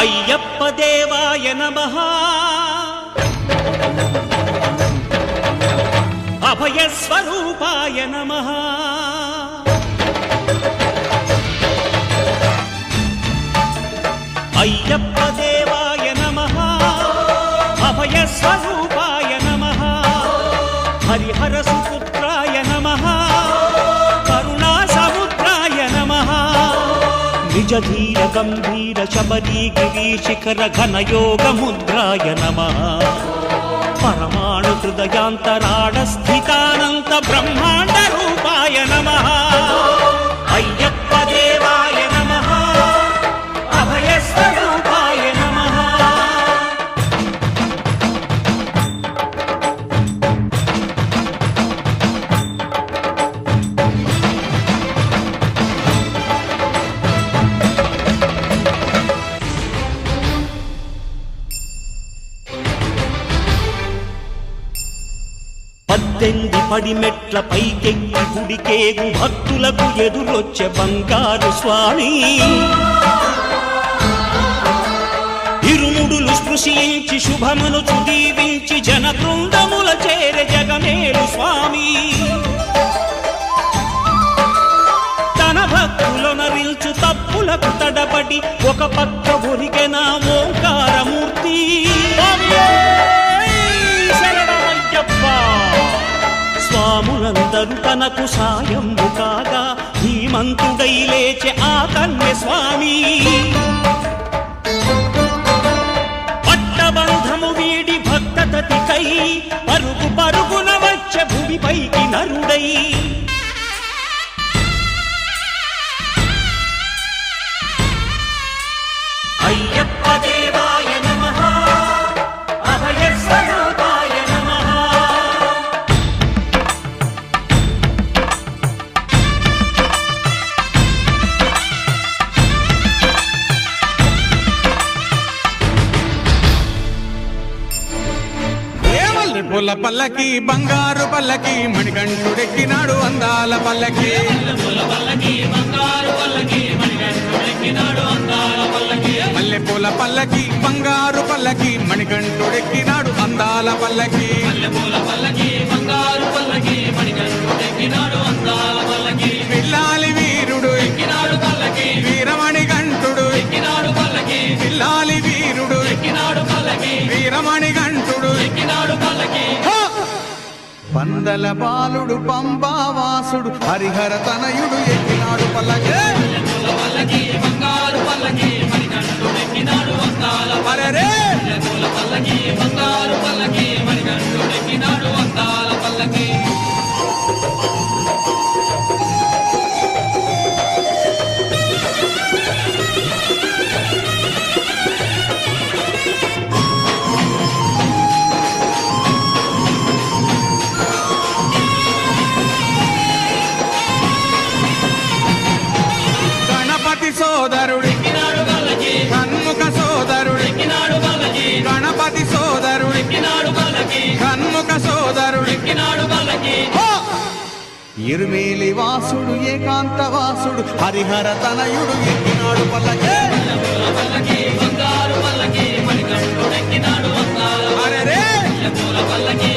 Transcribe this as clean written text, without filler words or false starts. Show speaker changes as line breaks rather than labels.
అయ్యప్ప దేవాయ నమః అభయ స్వరూపాయ నమః అయ్యప్ప దేవాయ నమః అభయ స్వరూపాయ నమః హరిహర సుపుత్రాయ నమః కరుణా సముద్రాయ నమః నిజ ధీర గంభీర శబరీ గిరి శిఖర ఘన యోగ ముద్రాయ నమః పరమాణు హృదయాంతరాడ స్థితానంత బ్రహ్మాండ రూపాయ నమః అయ్యప్ప దేవాయ నమః అభయ స్వరూపాయ నమః పద్దెంది పడిమెట్ల పైకెక్కి గుడికేగు భక్తులకు ఎదురొచ్చే బంగారు స్వామి ఇరుముడులు స్పృశించి శుభమును దీవించి జన బృందముల చేరే జగమేలు స్వామి తన భక్తులనరిల్చు తప్పులకు తడబడి ఒక పక్క ఒరిగెన ఓంకారమూర్తి స్వాములందరూ తనకు సాయంబు కాగా ధీమంతుడై లేచే ఆ కన్య స్వామి పట్టబంధము వీడి భక్తతతికై పరుగు పరుగున వచ్చే భూమిపైకి నరుడై అయ్యప్ప దేవాయ నమః అభయ స్వరూపాయ నమః
పూల పల్లకి బంగారు పల్లకి మణికంఠుడెక్కినాడు అందాల పల్లకి మల్లె పూల పల్లకి బంగారు పల్లకి మణికంఠుడెక్కినాడు అందాల పల్లకి పిల్లాలి వీరుడు ఎక్కినాడు పల్లకి వీరమణి కంఠుడు ఎక్కినాడు పల్లకి పిల్లాలి వీరుడు ఎక్కినాడు పల్లకి వీరమణి కంఠుడు ఎక్కినాడు పల్లకి పందల బాలుడు పంబావాసుడు హరిహర తనయుడు ఎక్కినాడు పల్లకి బంగారు పల్లకి మణికంఠుడెక్కినాడు అందాల పల్లకి బంగారు పల్లకి మణికంఠుడెక్కినాడు అందాల పల్లకి సోదరుడు కన్ముఖ సోదరుడు గణపతి సోదరుడు కన్ముఖ సోదరుడు ఇరుమేలి వాసుడు ఏకాంత వాసుడు హరిహర తనయుడు ఎక్కినాడు పల్లకి బంగారు పల్లకి మణికంఠుడెక్కినాడు అందాల పల్లకి